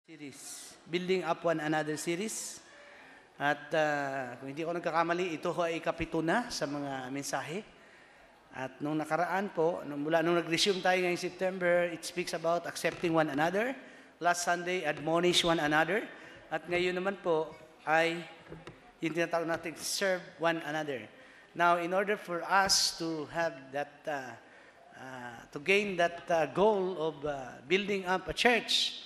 Series, Building Up One Another series. At kung hindi ako nagkakamali, ito ay kapito na sa mga mensahe. At nung nakaraan po, mula nung nag-resume tayo ngayong September, it speaks about accepting one another. Last Sunday, admonish one another. At ngayon naman po ay yung tinatawag natin, serve one another. Now, in order for us to have that, to gain that goal of building up a church,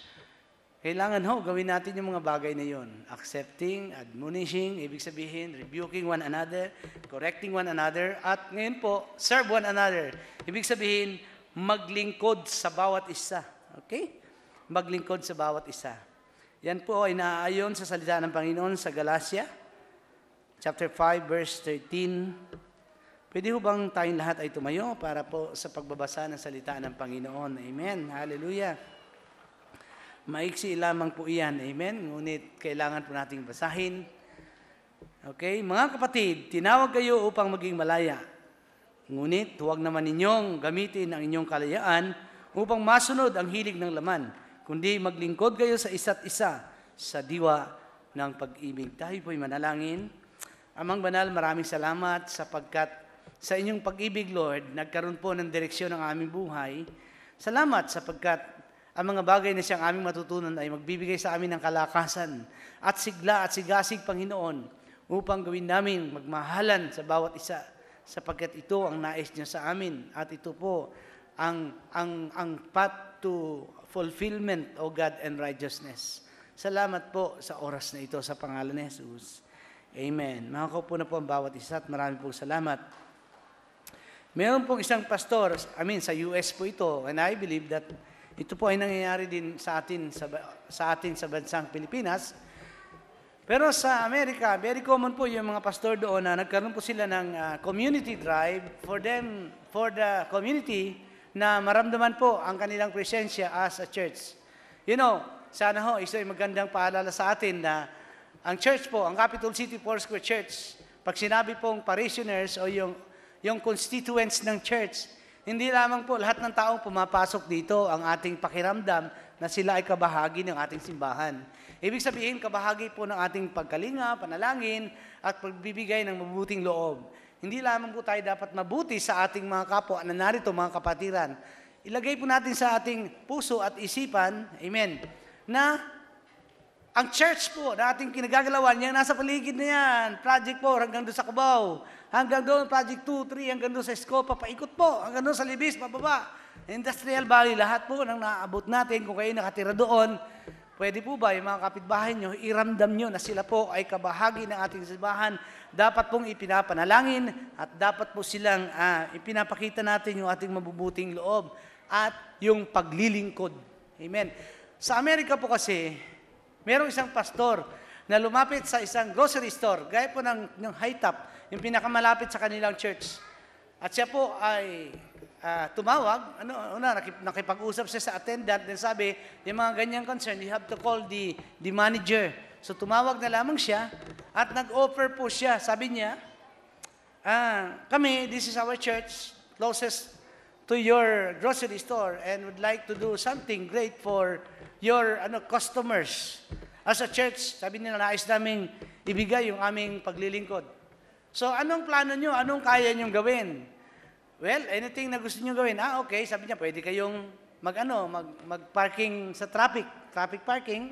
kailangan gawin natin yung mga bagay na yon. Accepting, admonishing, ibig sabihin, rebuking one another, correcting one another, at ngayon po, serve one another. Ibig sabihin, maglingkod sa bawat isa. Okay? Maglingkod sa bawat isa. Yan po ay naaayon sa salita ng Panginoon sa Galatia, chapter 5, verse 13. Pwede ho bang tayong lahat ay tumayo para po sa pagbabasa ng salita ng Panginoon? Amen. Hallelujah. Maiksi lamang po iyan. Amen. Ngunit kailangan po nating basahin. Okay? Mga kapatid, tinawag kayo upang maging malaya. Ngunit huwag naman ninyong gamitin ang inyong kalayaan upang masunod ang hilig ng laman, kundi maglingkod kayo sa isa't isa sa diwa ng pag-ibig. Tayo po'y manalangin. Amang banal, maraming salamat sapagkat sa inyong pag-ibig, Lord, nagkaroon po ng direksyon ng aming buhay. Salamat sapagkat ang mga bagay na siyang aming matutunan ay magbibigay sa amin ng kalakasan at sigla at sigasig, Panginoon, upang gawin namin magmahalan sa bawat isa, sapagkat ito ang nais niya sa amin at ito po ang path to fulfillment, O God, and righteousness. Salamat po sa oras na ito sa pangalan ni Jesus. Amen. Makakaupo na po ang bawat isa at marami pong salamat. Meron pong isang pastor, sa US po ito, and I believe that ito po ay nangyayari din sa atin sa bansang Pilipinas. Pero sa Amerika, very common po yung mga pastor doon na nagkaroon po sila ng community drive for the community na maramdaman po ang kanilang presensya as a church. You know, sana ito ay magandang paalala sa atin na ang church po, ang Capital City Foursquare Church, pag sinabi pong parishioners o yung constituents ng church, hindi lamang po lahat ng taong pumapasok dito ang ating pakiramdam na sila ay kabahagi ng ating simbahan. Ibig sabihin, kabahagi po ng ating pagkalinga, panalangin, at pagbibigay ng mabuting loob. Hindi lamang po tayo dapat mabuti sa ating mga kapwa na narito, mga kapatiran. Ilagay po natin sa ating puso at isipan, amen, na ang church po na ating kinagagalawan, yan nasa paligid na yan, Project 4 hanggang doon sa Cubao, hanggang doon, Project 2, 3, hanggang doon sa Escopa, paikot po, hanggang doon sa Libis, pababa. Industrial Valley, lahat po nang naabot natin, kung kayo nakatira doon, pwede po ba yung mga kapitbahay nyo, iramdam nyo na sila po ay kabahagi ng ating simbahan, dapat pong ipinapanalangin at dapat po silang ipinapakita natin yung ating mabubuting loob at yung paglilingkod. Amen. Sa Amerika po kasi, merong isang pastor na lumapit sa isang grocery store, gaya po ng high top, yung pinakamalapit sa kanilang church. At siya po ay tumawag, nakipag-usap siya sa attendant, then sabi, yung mga ganyang concern, you have to call the manager. So tumawag na lamang siya, at nag-offer po siya. Sabi niya, kami, this is our church, closest to your grocery store, and would like to do something great for your customers. As a church, sabi nila, nais naming ibigay yung aming paglilingkod. So, anong plano nyo? Anong kaya nyong gawin? Well, anything na gusto nyo gawin. Okay, sabi niya, pwede kayong mag-parking sa traffic parking,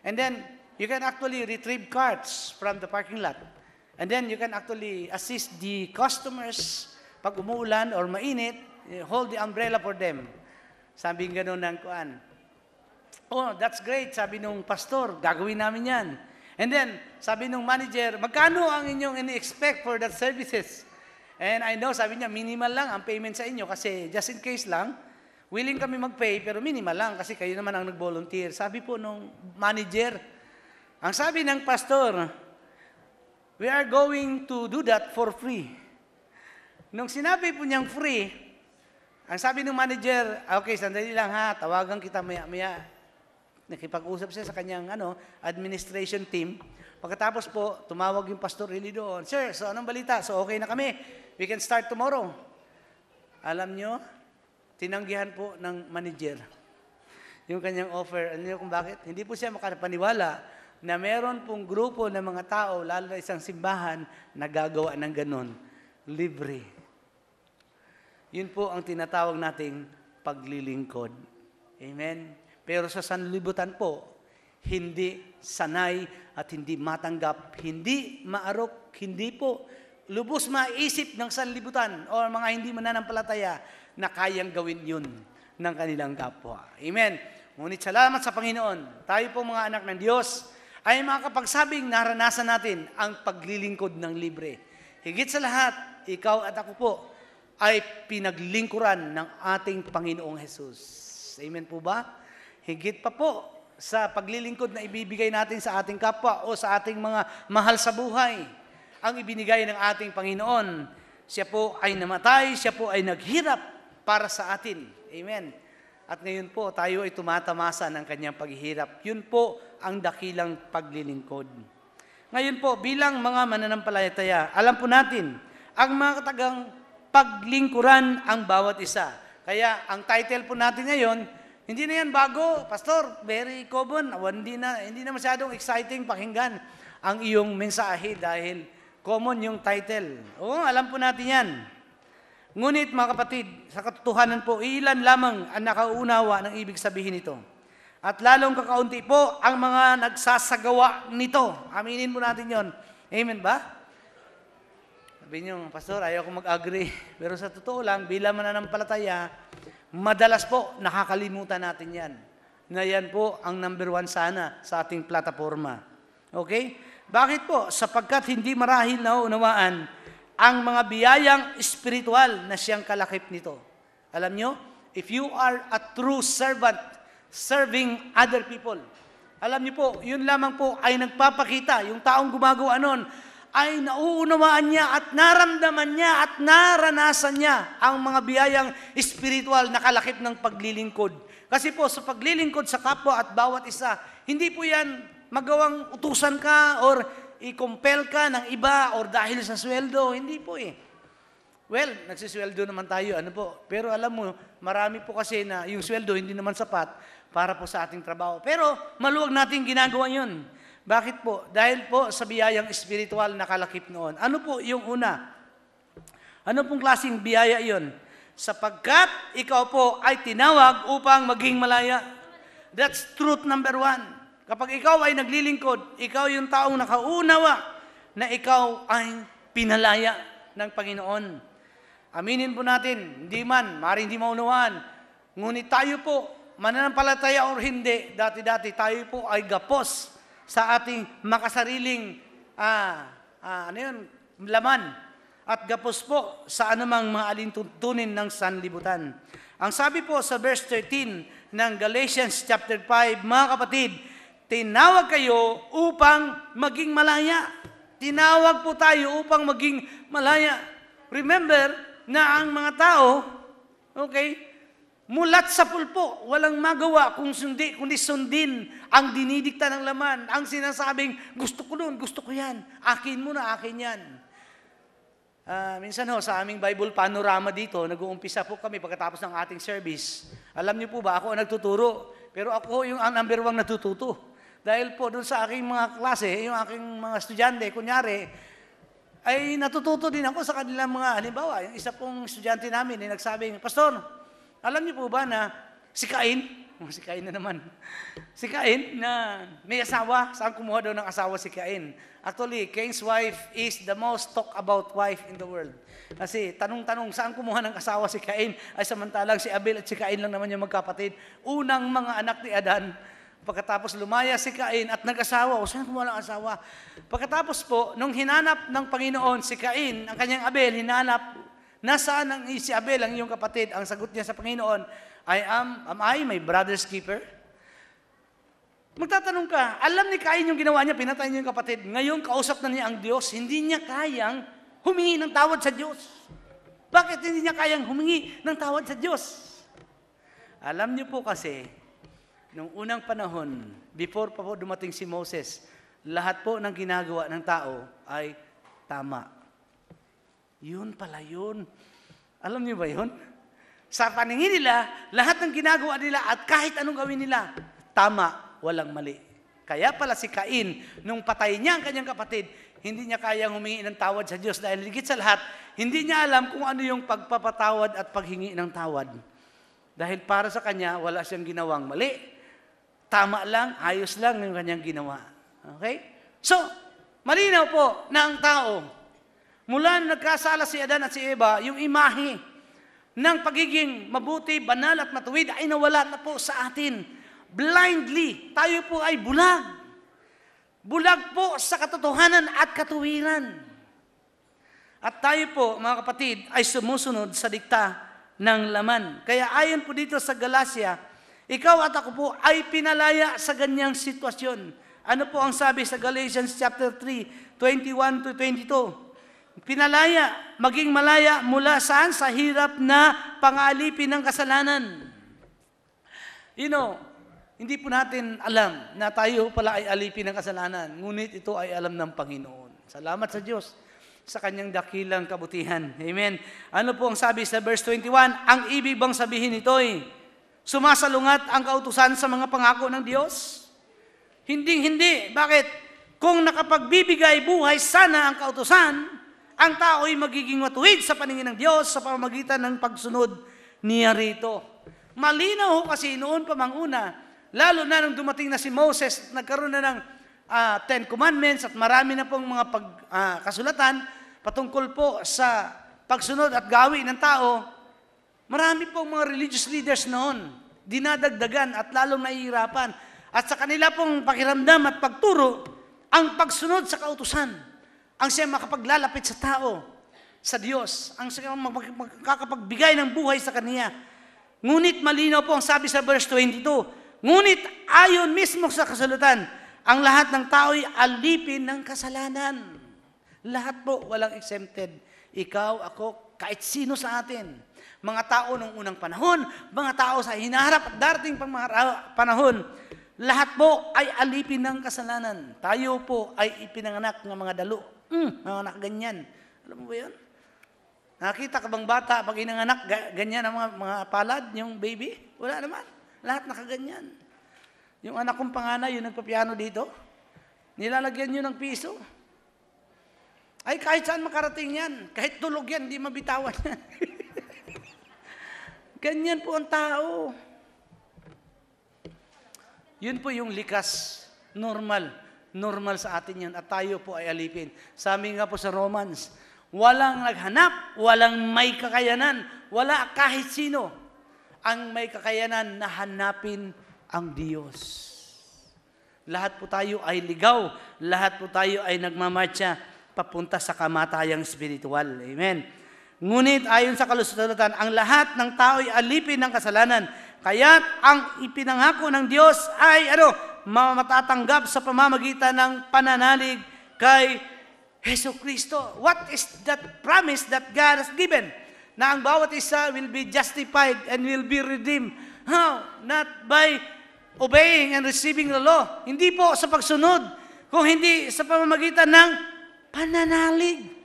and then you can actually retrieve carts from the parking lot. And then you can actually assist the customers pag umuulan or mainit, hold the umbrella for them. Sabi gano'n ng kuan. Oh, that's great, sabi nung pastor, gagawin namin yan. And then, sabi nung manager, magkano ang inyong ini-expect for that services? And I know, sabi niya, minimal lang ang payment sa inyo kasi just in case lang, willing kami mag-pay pero minimal lang kasi kayo naman ang nag-volunteer. Sabi po nung manager, ang sabi ng pastor, we are going to do that for free. Nung sinabi po niyang free, ang sabi ng manager, okay, sandali lang ha, tawagan kita maya-maya. Nakipag-usap siya sa kanyang administration team. Pagkatapos po, tumawag yung pastor really doon. Sir, so anong balita? So okay na kami. We can start tomorrow. Alam nyo, tinanggihan po ng manager. yung kanyang offer. Ano kung bakit? Hindi po siya makapaniwala na meron pong grupo ng mga tao, lalo na isang simbahan, na gagawa ng ganon. Libre. Yun po ang tinatawag nating paglilingkod. Amen? Pero sa sanlibutan po, hindi sanay at hindi matanggap, hindi maarok, hindi po lubos maisip ng sanlibutan o mga hindi mananampalataya na kayang gawin yun ng kanilang kapwa. Amen? Ngunit salamat sa Panginoon, tayo po mga anak ng Diyos, ay makakapagsabing naranasan natin ang paglilingkod ng libre. Higit sa lahat, ikaw at ako po ay pinaglingkuran ng ating Panginoong Jesus. Amen po ba? Higit pa po sa paglilingkod na ibibigay natin sa ating kapwa o sa ating mga mahal sa buhay, ang ibinigay ng ating Panginoon. Siya po ay namatay, siya po ay naghirap para sa atin. Amen. At ngayon po, tayo ay tumatamasa ng kanyang paghihirap. Yun po ang dakilang paglilingkod. Ngayon po, bilang mga mananampalataya, alam po natin, ang mga katagang paglingkuran ang bawat isa. Kaya ang title po natin ngayon, hindi na yan bago, Pastor, very common. Hindi na masyadong exciting pakinggan ang iyong mensahe dahil common yung title. Oo, alam po natin yan. Ngunit mga kapatid, sa katotohanan po, ilan lamang ang nakaunawa ng ibig sabihin nito. At lalong kakaunti po ang mga nagsasagawa nito. Aminin po natin yon. Amen ba? Sabi niyo, Pastor, ayaw ko mag-agree. Pero sa totoo lang, bilang mananampalataya, madalas po nakakalimutan natin yan. Na yan po ang number 1 sana sa ating plataforma. Okay? Bakit po? Sapagkat hindi marahil nauunawaan ang mga biyayang espiritual na siyang kalakip nito. Alam nyo, if you are a true servant, serving other people, alam nyo po, yun lamang po ay nagpapakita, yung taong gumagawa nun, ay nauunawaan niya at naramdaman niya at naranasan niya ang mga biyayang espiritual na kalakip ng paglilingkod. Kasi po, sa paglilingkod sa kapwa at bawat isa, hindi po yan magawang utusan ka or i-compel ka ng iba or dahil sa sweldo. Hindi po eh. Well, nagsisweldo naman tayo, ano po. Pero alam mo, marami po kasi na yung sweldo hindi naman sapat para po sa ating trabaho. Pero maluwag natin ginagawa yun. Bakit po? Dahil po sa biyayang espiritual na kalakip noon. Ano po yung una? Ano pong klaseng biyaya yun? Sapagkat ikaw po ay tinawag upang maging malaya. That's truth number 1. Kapag ikaw ay naglilingkod, ikaw yung taong nakaunawa na ikaw ay pinalaya ng Panginoon. Aminin po natin, maaaring hindi maunawaan. Ngunit tayo po, mananampalataya o hindi, dati-dati tayo po ay gapos sa ating makasariling laman. At gapos po sa anumang mga alintuntunin ng sanlibutan. Ang sabi po sa verse 13 ng Galatians chapter 5, mga kapatid, tinawag kayo upang maging malaya. Tinawag po tayo upang maging malaya. Remember na ang mga tao, okay, mulat sa pulpo, walang magawa kundi sundin ang dinidikta ng laman, ang sinasabing, gusto ko nun, gusto ko yan, akin mo na, akin yan. Minsan sa aming Bible panorama dito, nag-uumpisa po kami pagkatapos ng ating service. Alam niyo po ba, ako ang nagtuturo, pero ako yung ang number 1 natututo. Dahil po doon sa aking mga klase, yung aking mga estudyante, kunyari, ay natututo din ako sa kanilang mga, halimbawa, yung isa pong estudyante namin ay nagsabing, Pastor, alam niyo po ba na si Cain, si Cain na naman, si Cain na may asawa, saan kumuha daw ng asawa si Cain? Actually, Cain's wife is the most talked about wife in the world. Kasi tanong-tanong, saan kumuha ng asawa si Cain? Ay samantalang si Abel at si Cain lang naman yung magkapatid. Unang mga anak ni Adan. Pagkatapos lumaya si Cain at nag-asawa, o saan kumuha ng asawa? Pagkatapos po, nung hinanap ng Panginoon si Cain, ang kanyang Abel, hinanap, nasaan ang si Abel, ang iyong kapatid? Ang sagot niya sa Panginoon, am I my brother's keeper? Magtatanong ka, alam ni Cain yung ginawa niya, pinatay niya yung kapatid. Ngayon, kausap na niya ang Diyos, hindi niya kayang humingi ng tawad sa Diyos. Bakit hindi niya kayang humingi ng tawad sa Diyos? Alam niyo po kasi, nung unang panahon, before pa po dumating si Moses, lahat po ng ginagawa ng tao ay tama. Yun pala yun. Alam niyo ba yun? Sa paningin nila, lahat ng ginagawa nila at kahit anong gawin nila, tama, walang mali. Kaya pala si Cain, nung patay niya ang kanyang kapatid, hindi niya kayang humingi ng tawad sa Diyos dahil higit sa lahat, hindi niya alam kung ano yung pagpapatawad at paghingi ng tawad. Dahil para sa kanya, wala siyang ginawang mali. Tama lang, ayos lang yung kanyang ginawa. Okay? So, malinaw po na ang tao, mula nung nagkasala si Adan at si Eva, yung imahe ng pagiging mabuti, banal at matuwid ay nawala na po sa atin. Blindly, tayo po ay bulag. Bulag po sa katotohanan at katuwiran. At tayo po, mga kapatid, ay sumusunod sa dikta ng laman. Kaya ayon po dito sa Galacia, ikaw at ako po ay pinalaya sa ganyang sitwasyon. Ano po ang sabi sa Galatians chapter 3, 21 to 22? Pinalaya, maging malaya mula saan? Sa hirap na pangalipin ng kasalanan. You know, hindi po natin alam na tayo pala ay alipin ng kasalanan. Ngunit ito ay alam ng Panginoon. Salamat sa Diyos sa kanyang dakilang kabutihan. Amen. Ano po ang sabi sa verse 21? Ang ibig bang sabihin ito'y sumasalungat ang kautusan sa mga pangako ng Diyos? Hindi. Bakit? Kung nakapagbibigay buhay sana ang kautusan, ang tao ay magiging matuwid sa paningin ng Diyos sa pamamagitan ng pagsunod niya rito. Malinaw ho kasi noon pa manguna, lalo na nung dumating na si Moses, nagkaroon na ng 10 Commandments at marami na pong mga kasulatan patungkol po sa pagsunod at gawi ng tao. Marami pong mga religious leaders noon, dinadagdagan at lalong nahihirapan. At sa kanila pong pakiramdam at pagturo, ang pagsunod sa kautusan, ang siya makapaglalapit sa tao, sa Diyos, ang siya makakapagbigay ng buhay sa Kanya. Ngunit malinaw po ang sabi sa verse 22, ngunit ayon mismo sa kasulatan, ang lahat ng tao ay alipin ng kasalanan. Lahat po, walang exempted. Ikaw, ako, kahit sino sa atin. Mga tao ng unang panahon, mga tao sa hinaharap at darating pang mga panahon, lahat po ay alipin ng kasalanan. Tayo po ay ipinanganak ng mga dalo. Mga anak ganyan. Alam mo ba yun? Nakita ka bang bata pag inanganak, ganyan ang mga palad, yung baby? Wala naman. Lahat nakaganyan. Yung anak kong panganay, yung nagpapiano dito, nilalagyan nyo ng piso. Ay, kahit saan makarating yan. Kahit tulog yan, hindi mabitawan yan. Ganyan po ang tao. Yun po yung likas, normal sa atin yan at tayo po ay alipin. Sabi nga po sa Romans, walang naghanap, walang may kakayanan, wala kahit sino ang may kakayanan na hanapin ang Diyos. Lahat po tayo ay ligaw, lahat po tayo ay nagmamarcha papunta sa kamatayang spiritual. Amen. Ngunit ayon sa kalusutan, ang lahat ng tao ay alipin ng kasalanan. Kaya't ang ipinangako ng Diyos ay matatanggap sa pamamagitan ng pananalig kay Hesus Kristo. What is that promise that God has given? Na ang bawat isa will be justified and will be redeemed. How? Not by obeying and receiving the law. Hindi po sa pagsunod, kung hindi sa pamamagitan ng pananalig.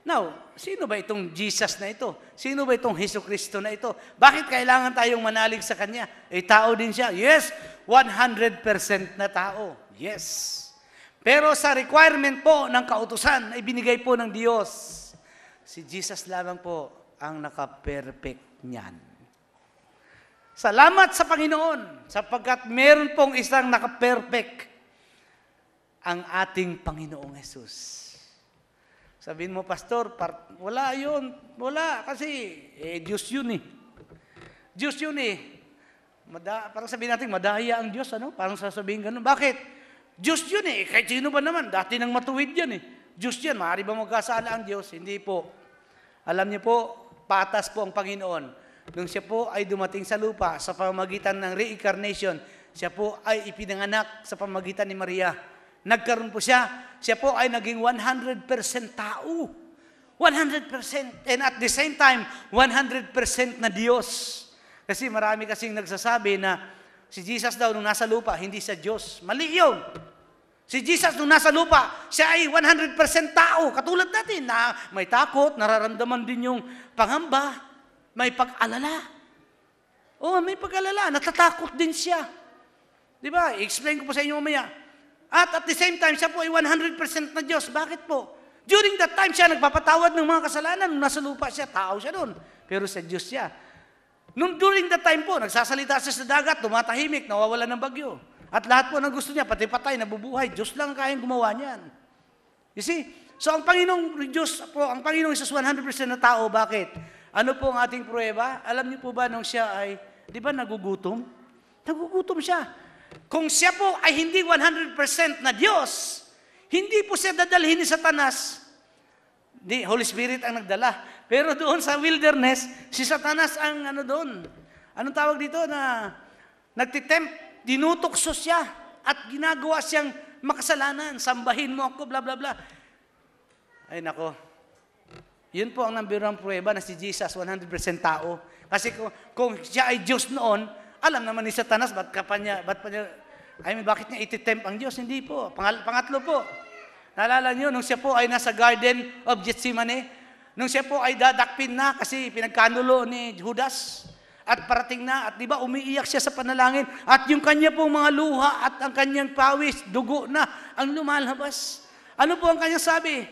Now, sino ba itong Jesus na ito? Sino ba itong Hesus Kristo na ito? Bakit kailangan tayong manalig sa Kanya? Tao din siya. Yes, 100% na tao. Yes. Pero sa requirement po ng kautusan ay binigay po ng Diyos. Si Jesus lamang po ang naka-perfect niyan. Salamat sa Panginoon sapagkat meron pong isang naka-perfect, ang ating Panginoong Hesus. Sabihin mo, Pastor, wala yun. Wala, kasi Diyos yun eh. Diyos yun eh. Parang sabihin natin, madaya ang Diyos, ano? Parang sasabihin ganun. Bakit? Diyos yun eh. Kahit sino ba naman? Dati nang matuwid yan eh. Diyos yan. Maaari ba magkasala ang Diyos? Hindi po. Alam niyo po, patas po ang Panginoon. Nung siya po ay dumating sa lupa sa pamamagitan ng reincarnation, siya po ay ipinanganak sa pamamagitan ni Maria. Nagkaroon po siya po ay naging 100% tao. 100%. And at the same time, 100% na Diyos. Kasi marami kasing nagsasabi na si Jesus daw nung nasa lupa, hindi siya Diyos. Mali yun. Si Jesus nung nasa lupa, siya ay 100% tao. Katulad natin na may takot, nararamdaman din yung pangamba. May pag-alala. Oh, may pag-alala. Natatakot din siya. Di ba? I-explain ko po sa inyo mamaya. At the same time, siya po ay 100% na Diyos. Bakit po? During that time, siya nagpapatawad ng mga kasalanan. Nung nasa lupa siya, tao siya doon. Pero sa Diyos siya. During that time po, nagsasalita siya sa dagat, tumatahimik, nawawala ng bagyo. At lahat po ng gusto niya, pati patay, nabubuhay. Diyos lang kayang gumawa niyan. You see? So ang Panginoong Diyos po, ang Panginoong Jesus 100% na tao, bakit? Ano po ang ating pruweba? Alam niyo po ba nung siya ay, di ba nagugutom? Nagugutom siya. Kung siya po ay hindi 100% na Diyos, hindi po siya dadalhin ni Satanas. Di, Holy Spirit ang nagdala. Pero doon sa wilderness, si Satanas ang ano doon. Anong tawag dito na nagtitempt, dinutokso siya at ginagawa siyang makasalanan. Sambahin mo ako, bla bla bla. Ay nako. Yun po ang number one pruweba na si Jesus, 100% tao. Kasi kung siya ay Diyos noon, alam naman ni Satanas, bakit niya ititempt ang Diyos? Hindi po. Pangatlo po, naalala niyo, nung siya po ay nasa Garden of Gethsemane, nung siya po ay dadakpin na kasi pinagkanulo ni Judas, at parating na, at di ba umiiyak siya sa panalangin, at yung kanya pong mga luha at ang kanyang pawis, dugo na ang lumalabas. Ano po ang kanyang sabi?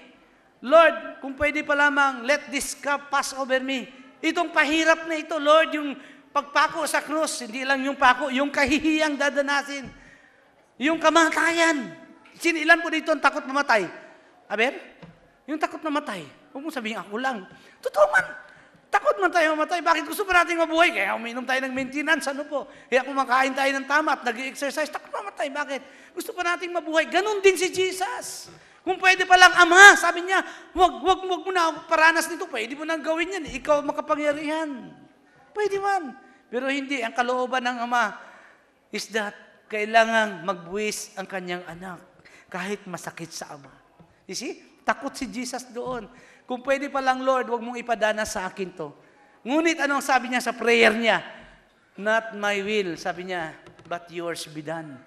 Lord, kung pwede pa lamang, let this cup pass over me. Itong pahirap na ito, Lord, yung pagpako sa krus, hindi lang yung pako, yung kahihiyang dadanasin, yung kamatayan. Ilan po dito ang takot mamatay? Aber? Yung takot mamatay. Huwag mo sabihin, ako lang. Totoo man. Takot man tayo mamatay. Bakit gusto pa natin mabuhay? Kaya uminom tayo ng maintenance. Ano po? Kaya kumakain tayo ng tama at nag-exercise. Takot mamatay. Bakit? Gusto pa natin mabuhay. Ganon din si Jesus. Kung pwede pa lang, Ama, sabi niya, wag mo na ako paranas nito. Pwede mo nang gawin yan. Ikaw makapangyarihan. Pwede man. Pero hindi. Ang kalooban ng Ama is that kailangang magbuwis ang kanyang anak kahit masakit sa Ama. You see? Takot si Jesus doon. Kung pwede pa lang, Lord, wag mong ipadana sa akin to. Ngunit anong sabi niya sa prayer niya? Not my will, sabi niya, but yours be done.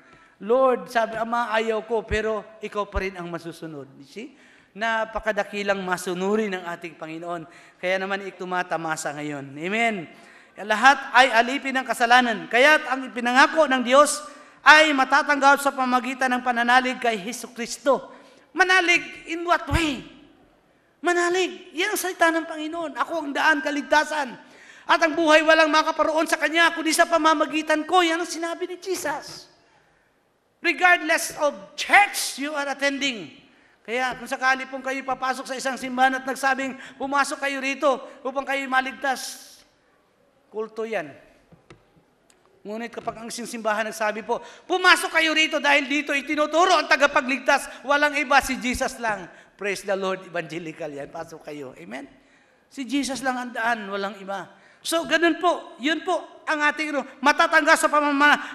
Lord, sabi, Ama, ayaw ko, pero ikaw pa rin ang masusunod. You see? Napakadakilang masunurin ng ating Panginoon. Kaya naman itumatamasa ngayon. Amen. Lahat ay alipin ng kasalanan. Kaya't ang pinangako ng Diyos ay matatanggap sa pamagitan ng pananalig kay Hesukristo. Manalig in what way? Manalig. Yan ang salita ng Panginoon. Ako ang daan, kaligtasan. At ang buhay walang makaparoon sa Kanya, kundi sa pamamagitan ko. Yan ang sinabi ni Jesus. Regardless of church you are attending. Kaya kung sakali pong kayo papasok sa isang simbahan at nagsabing, pumasok kayo rito upang kayo maligtas, kulto yan. Ngunit kapag ang simbahan nagsabi po, pumasok kayo rito dahil dito itinuturo ang tagapagligtas, walang iba, si Jesus lang. Praise the Lord, evangelical yan. Pasok kayo. Amen? Si Jesus lang ang daan, walang iba. So, ganun po. Yun po ang ating matatanggap sa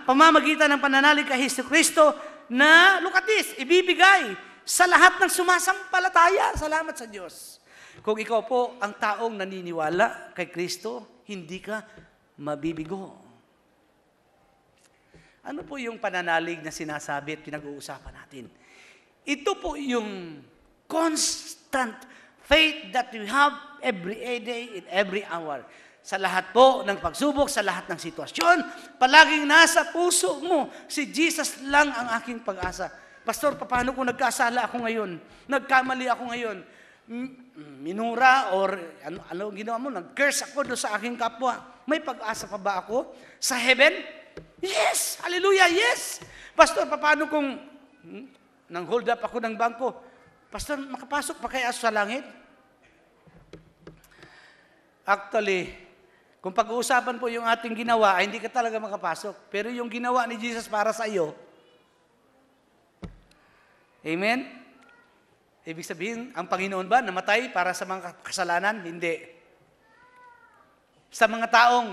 pamamagitan ng pananalig kay Hesukristo na, look at this, ibibigay sa lahat ng sumasampalataya. Salamat sa Diyos. Kung ikaw po ang taong naniniwala kay Kristo, hindi ka mabibigo. Ano po yung pananalig na sinasabi at pinag-uusapan natin? Ito po yung constant faith that we have every day in every hour. Sa lahat po ng pagsubok, sa lahat ng sitwasyon, palaging nasa puso mo, si Jesus lang ang aking pag-asa. Pastor, paano kung nagkasala ako ngayon? Nagkamali ako ngayon? Minura or ano ginawa mo? Nag-curse ako doon sa aking kapwa. May pag-asa pa ba ako sa heaven? Yes! Hallelujah! Yes! Pastor, paano kung nang hold up ako ng bangko? Pastor, makapasok pa kaya sa langit? Actually, kung pag-uusapan po yung ating ginawa, ay hindi ka talaga makapasok. Pero yung ginawa ni Jesus para sa iyo, amen? Ibig sabihin, ang Panginoon ba namatay para sa mga kasalanan? Hindi. Sa mga taong,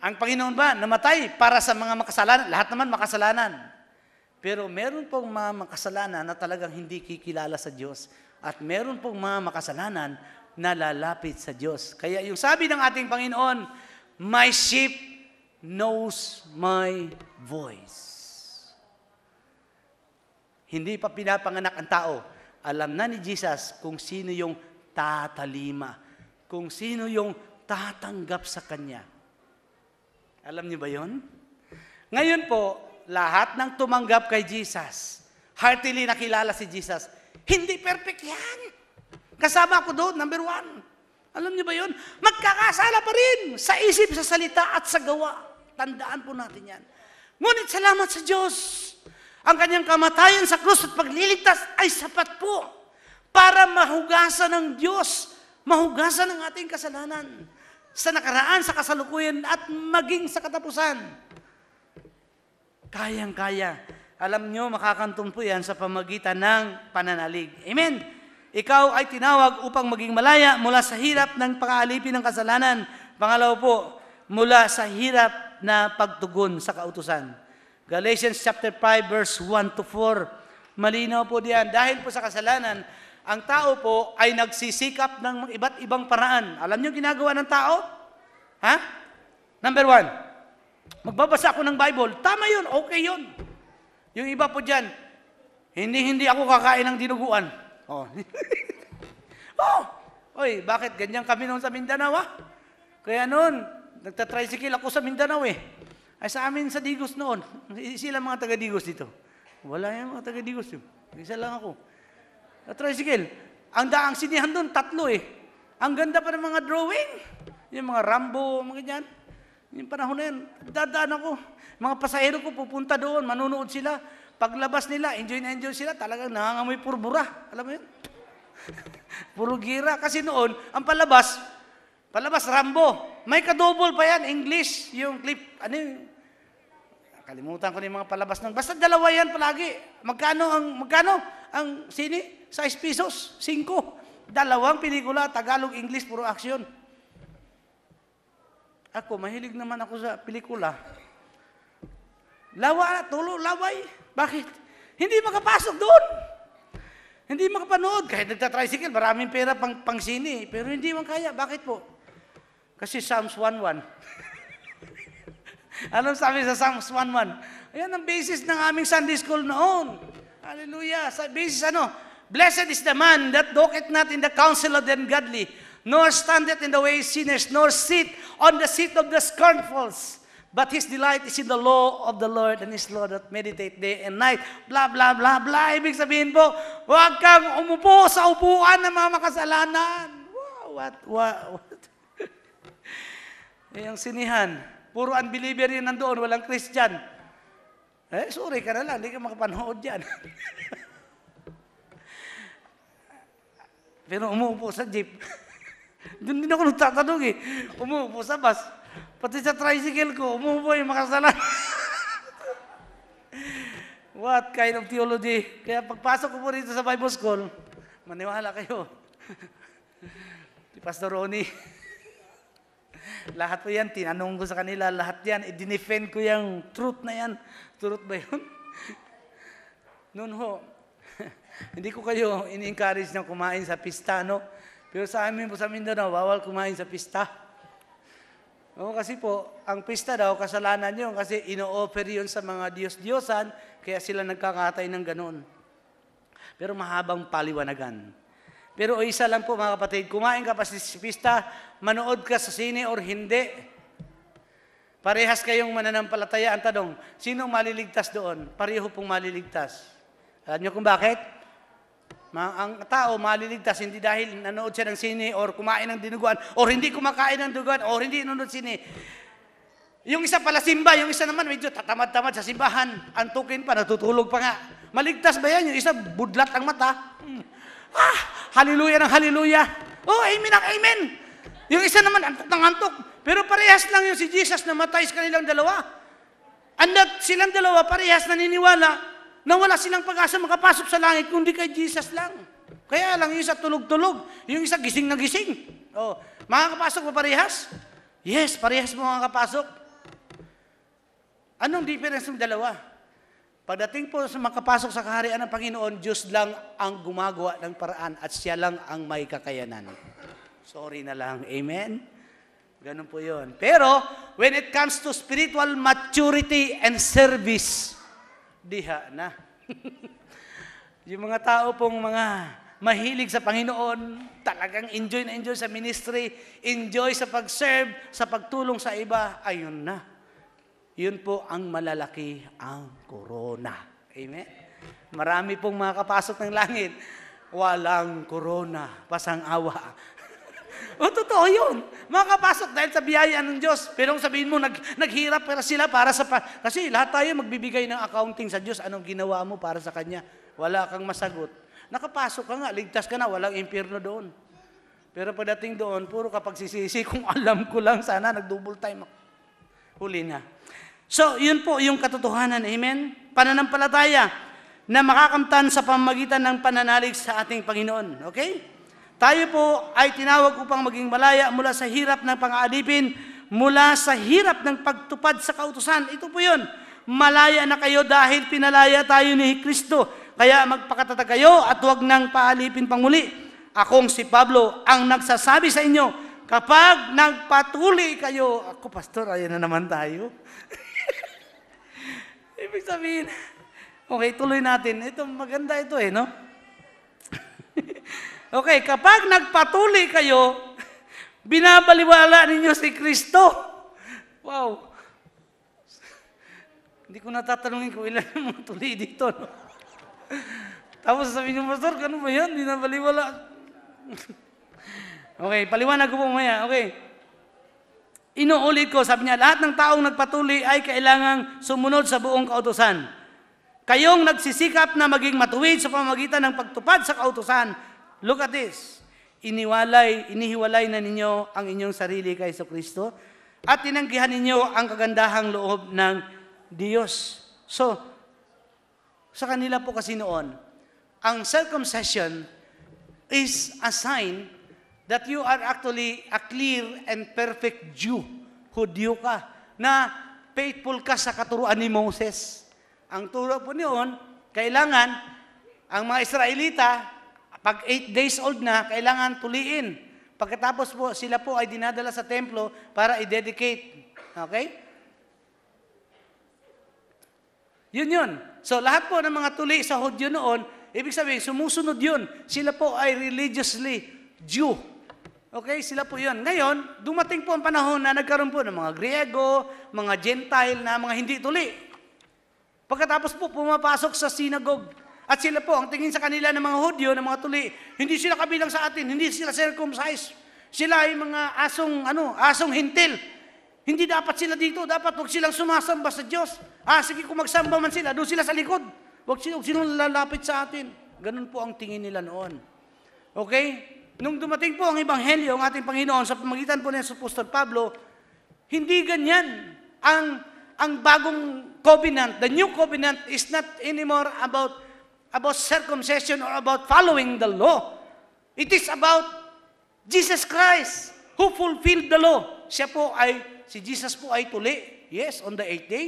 ang Panginoon ba namatay para sa mga makasalanan? Lahat naman makasalanan. Pero meron pong mga makasalanan na talagang hindi kikilala sa Diyos. At meron pong mga makasalanan na lalapit sa Diyos. Kaya yung sabi ng ating Panginoon, my sheep knows my voice. Hindi pa pinapanganak ang tao. Alam na ni Jesus kung sino yung tatalima. kung sino yung tatanggap sa Kanya. Alam niyo ba yon? Ngayon po, lahat ng tumanggap kay Jesus, heartily nakilala si Jesus, hindi perfect yan. Kasama ako doon, number 1. Alam niyo ba yun? Magkakasala pa rin sa isip, sa salita at sa gawa. Tandaan po natin yan. Ngunit salamat sa Diyos. Ang kanyang kamatayan sa krus at pagliligtas ay sapat po para mahugasan ng Diyos, mahugasan ng ating kasalanan sa nakaraan, sa kasalukuyan at maging sa katapusan. Kayang-kaya. Alam nyo, makakantong po yan sa pamagitan ng pananalig. Amen? Ikaw ay tinawag upang maging malaya mula sa hirap ng pang-aalipin ng kasalanan. Pangalawa po, mula sa hirap na pagtugon sa kautusan. Galatians chapter 5 verse 1 to 4. Malinaw po diyan. Dahil po sa kasalanan, ang tao po ay nagsisikap ng iba't ibang paraan. Alam nyo ginagawa ng tao? Ha? Number 1, magbabasa ako ng Bible. Tama yun, okay yun. Yung iba po dyan, hindi ako kakain ng dinuguan. Oh. Oy, bakit ganyan kami noon sa Mindanao, Kaya noon, nagtatricycle ako sa Mindanao, Ay sa amin sa Digos noon. Sila mga taga-Digos dito. Wala yan mga taga-Digos yun. Isa lang ako. Tricycle. Ang daang sinihan doon, 3 Ang ganda pa ng mga drawing. Yung mga Rambo, mga ganyan. Yung panahon na yan, dadaan ako. Mga pasahero ko pupunta doon, manunood sila. Paglabas nila, enjoy na enjoy sila, talagang nangangamoy purbura. Alam mo yun? Puro gira. Kasi noon, ang palabas Rambo. May kadouble pa yan, English, yung clip, kalimutan ko na yung mga palabas ng, basta 2 yan palagi. Magkano ang sini? 6 pesos, 5. 2 pelikula, Tagalog, English, puro action. Ako, mahilig naman ako sa pelikula. Laway. Bakit? Hindi makapasok doon. Hindi makapanood. Kahit nagtatricycle, maraming pera pang sini. Pero hindi man kaya. Bakit po? Kasi Psalms 1:1. Anong sabi sa Psalms 1:1? Ayan ang basis ng aming Sunday school noon. Hallelujah. Sa basis Blessed is the man that walketh not in the counsel of the ungodly, nor standeth in the way of sinners, nor sit on the seat of the scornfuls. But his delight is in the law of the Lord, and his law that meditate day and night. Blah, blah, blah, blah. Ibig sabihin po, huwag kang umupo sa upuan ng mga makasalanan. Wow, what? Yung sinihan, puro unbeliever yun nandoon, walang Christian. Sorry ka na lang, hindi ka makapanood dyan. Pero umuupo sa jeep. Doon din ako nagtatanong Umuupo sa bus. Pati sa tricycle ko, umuupo yung makasalanan. What kind of theology? Kaya pagpasok ko po rito sa Bible School, maniwala kayo. Si Pastor Ronnie, lahat po yan, tinanong ko sa kanila, lahat yan, i-defend ko yung truth na yan. Truth ba yun? Noon ho, hindi ko kayo in-encourage na kumain sa pista, no? Pero sa amin po sa Mindanao, bawal kumain sa pista. Kasi po, ang pista daw, kasalanan yun kasi ino-offer yun sa mga Diyos-Diyosan, kaya sila nagkakatay ng ganun. Pero mahabang paliwanagan. Pero isa lang po mga kapatid, kumain ka pa sa pista, manood ka sa sine or hindi. Parehas kayong mananampalataya. Ang tanong, sinong maliligtas doon? Pareho pong maliligtas. Alam niyo kung bakit? Ang tao maliligtas hindi dahil nanood siya ng sine or kumain ng dinuguan or hindi kumakain ng dinuguan or hindi nanood sine. Yung isa pala simba, yung isa naman medyo tatamad-tamad sa simbahan. Antukin pa, natutulog pa nga. Maligtas ba yan? Yung isa budlat ang mata. Hallelujah ng hallelujah. Amen ang amen. Yung isa naman antok ng antok. Pero parehas lang yung si Jesus na matay sa kanilang dalawa. And that silang dalawa parehas naniniwala na wala silang pag-asa makapasok sa langit kundi kay Jesus lang. Kaya lang yung isa tulog-tulog, yung isa gising na gising. Makakapasok ba parehas? Yes, parehas mo makakapasok. Anong difference ng dalawa? Pagdating po sa makapasok sa kaharian ng Panginoon, Diyos lang ang gumagawa ng paraan at siya lang ang may kakayanan. Sorry na lang. Amen? Ganun po yun. Pero, when it comes to spiritual maturity and service, diha na. Yung mga tao pong mga mahilig sa Panginoon, talagang enjoy na enjoy sa ministry, enjoy sa pag-serve, sa pagtulong sa iba, ayun na. Yun po ang malalaki ang korona. Amen? Marami pong makakapasok ng langit, walang korona, pasang-awa. O, totoo yun. Makakapasok dahil sa biyaya ng Diyos. Pero kung sabihin mo, naghirap sila para sa... Kasi lahat tayo magbibigay ng accounting sa Diyos. Anong ginawa mo para sa Kanya? Wala kang masagot. Nakapasok ka nga, ligtas ka na, walang impyerno doon. Pero pagdating doon, puro kapag sisisi, kung alam ko lang, sana nag-double time ako. Huli na. So, yun po yung katotohanan. Amen? Pananampalataya na makakamtan sa pamamagitan ng pananalig sa ating Panginoon. Okay? Tayo po ay tinawag upang maging malaya mula sa hirap ng pang-aalipin, mula sa hirap ng pagtupad sa kautusan. Ito po yun. Malaya na kayo dahil pinalaya tayo ni Kristo. Kaya magpakatatag kayo at huwag nang paalipin pang muli. Akong si Pablo ang nagsasabi sa inyo, kapag nagpatuloy kayo, ako pastor, ayan na naman tayo. Ibig sabihin, okay, tuloy natin. Ito, maganda ito no? Okay, kapag nagpatuloy kayo, binabaliwala ninyo si Kristo. Wow. Hindi ko natatanungin kung ilan yung mga tuloy dito. No? Tapos sabi niyo, pastor, ano ba yan? Binabaliwala. Okay, paliwanag ko po maya. Okay. Inuulit ko, sabi niya, lahat ng taong nagpatuloy ay kailangang sumunod sa buong kautusan. Kayong nagsisikap na maging matuwid sa pamamagitan ng pagtupad sa kautusan, look at this. Inihiwalay na ninyo ang inyong sarili kay Kristo at tinanggihan ninyo ang kagandahang loob ng Diyos. So, sa kanila po kasi noon, ang circumcision is a sign that you are actually a clear and perfect Jew. Hudyo ka, na faithful ka sa katuruan ni Moses. Ang turo po niyon, kailangan ang mga Israelita, pag 8 days old na, kailangan tuliin. Pagkatapos po, sila po ay dinadala sa templo para i-dedicate. Okay? Yun. So, lahat po ng mga tuli sa Hudyo noon, ibig sabihin, sumusunod yun. Sila po ay religiously Jew. Okay? Sila po yun. Ngayon, dumating po ang panahon na nagkaroon po ng mga Griego, mga Gentile na mga hindi tuli. Pagkatapos po, pumapasok sa synagogue. At sila po, ang tingin sa kanila ng mga Hudyo, ng mga tuli, hindi sila kabilang sa atin, hindi sila circumcised. Sila ay mga asong hintil. Hindi dapat sila dito, dapat huwag silang sumasamba sa Diyos. Sige, kung magsamba man sila, doon sila sa likod. Huwag silang lalapit sa atin. Ganun po ang tingin nila noon. Okay? Nung dumating po ang Ebanghelyo, ang ating Panginoon, sa pamagitan po ng Apostol Pablo, hindi ganyan. Ang bagong covenant, the new covenant is not anymore about circumcision or about following the law. It is about Jesus Christ who fulfilled the law. Si Jesus po ay tuli. Yes, on the 8th day.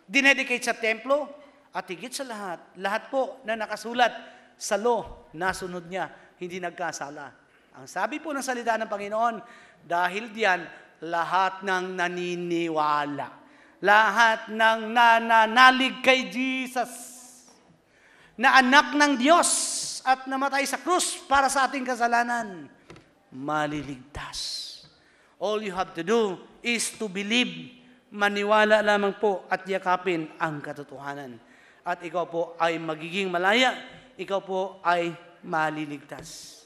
Dinedicate sa templo. At higit sa lahat po na nakasulat sa law, nasunod niya, hindi nagkasala. Ang sabi po ng salita ng Panginoon, dahil diyan, lahat ng naniniwala, lahat ng nananalig kay Jesus, na anak ng Diyos at namatay sa krus para sa ating kasalanan, maliligtas. All you have to do is to believe, maniwala lamang po at yakapin ang katotohanan. At ikaw po ay magiging malaya, ikaw po ay maliligtas.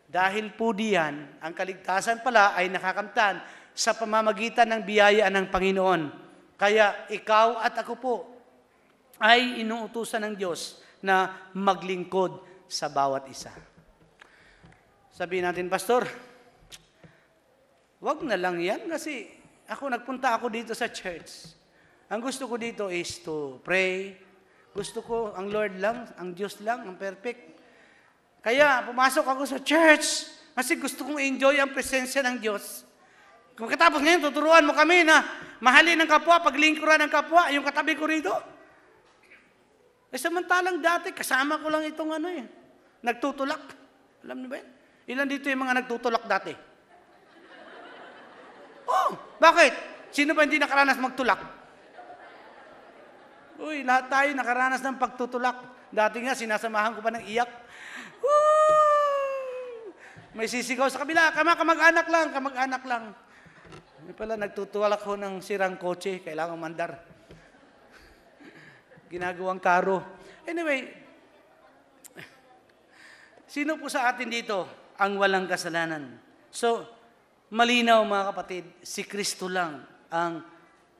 Dahil po diyan, ang kaligtasan pala ay nakakamtan sa pamamagitan ng biyaya ng Panginoon. Kaya ikaw at ako po ay inuutusan ng Diyos na maglingkod sa bawat isa. Sabihin natin, Pastor, wag na lang yan kasi nagpunta ako dito sa church. Ang gusto ko dito is to pray. Gusto ko ang Lord lang, ang Diyos lang, ang perfect. Kaya pumasok ako sa church kasi gusto kong enjoy ang presensya ng Diyos. Kung katapos ngayon, tuturuan mo kami na mahalin ng kapwa, paglingkuran ng kapwa, yung katabi ko rito. Samantalang dati, kasama ko lang itong nagtutulak. Alam niyo ba yan? Ilan dito yung mga nagtutulak dati? Oh, bakit? Sino ba hindi nakaranas magtulak? Lahat tayo nakaranas ng pagtutulak. Dati nga, sinasamahan ko pa ng iyak. Woo! May sisigaw sa kabila, kamag-anak lang, kamag-anak lang. Hindi pala, nagtutulak ko ng sirang kotse, kailangan mandar. Ginagawang karo. Anyway, sino po sa atin dito ang walang kasalanan? So, malinaw mga kapatid, si Kristo lang ang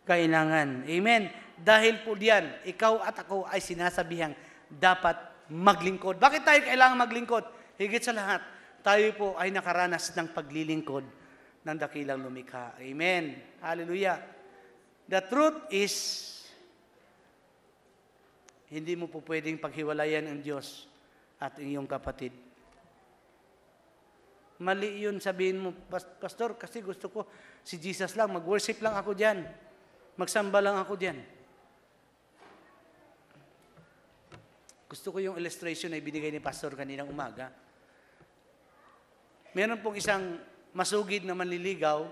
kailangan. Amen. Dahil po diyan, ikaw at ako ay sinasabihang dapat maglingkod. Bakit tayo kailangan maglingkod? Higit sa lahat, tayo po ay nakaranas ng paglilingkod ng dakilang lumikha. Amen. Hallelujah. The truth is, hindi mo po pwedeng paghiwalayan ang Diyos at iyong kapatid. Mali yun sabihin mo, Pastor, kasi gusto ko si Jesus lang, mag-worship lang ako dyan. Magsamba lang ako dyan. Gusto ko yung illustration na ibinigay ni Pastor kaninang umaga. Meron pong isang masugid na manliligaw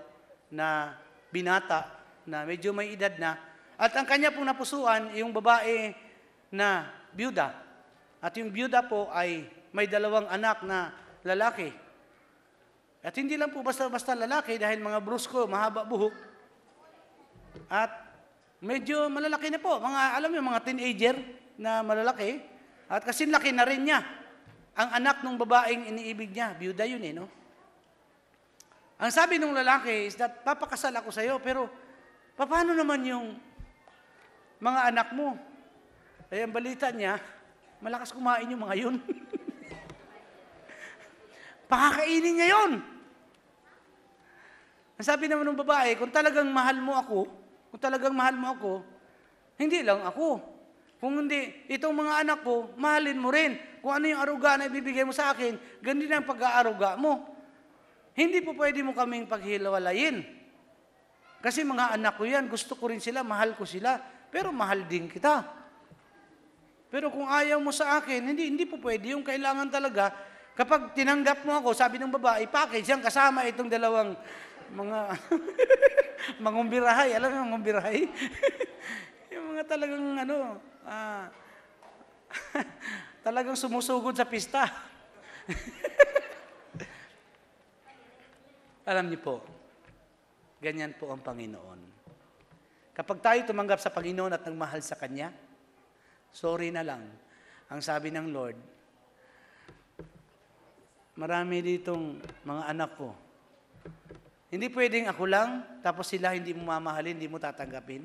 na binata na medyo may edad na at ang kanya pong napusuan, yung babae na byuda. At yung byuda po ay may 2 anak na lalaki. At hindi lang po basta-basta lalaki dahil mga brusko, mahaba buhok. At medyo malalaki na po. Alam mo, mga teenager na malalaki. At kasi laki na rin niya. Ang anak ng babaeng iniibig niya, byuda yun no? Ang sabi ng lalaki is that, papakasal ako sa iyo, pero paano naman yung mga anak mo? Ay, ang balita niya, malakas kumain yung mga yun. Pakakainin niya yun. Ang sabi naman ng babae, kung talagang mahal mo ako, hindi lang ako. Kung hindi, itong mga anak ko, mahalin mo rin. Kung ano yung aruga na ibibigay mo sa akin, ganun ang pag-aaruga mo. Hindi po pwede mo kaming paghilawalayin. Kasi mga anak ko yan, gusto ko rin sila, mahal ko sila, pero mahal din kita. Pero kung ayaw mo sa akin, hindi po pwede. Yung kailangan talaga, kapag tinanggap mo ako, sabi ng babae, package yan, kasama itong 2 mga mangumbirahay. Alam mo yung mangumbirahay? Yung mga talagang talagang sumusugod sa pista. Alam niyo po, ganyan po ang Panginoon. Kapag tayo tumanggap sa Panginoon at nagmahal sa Kanya, sorry na lang. Ang sabi ng Lord, marami ditong mga anak ko. Hindi pwedeng ako lang, tapos sila hindi mo mamahalin, hindi mo tatanggapin.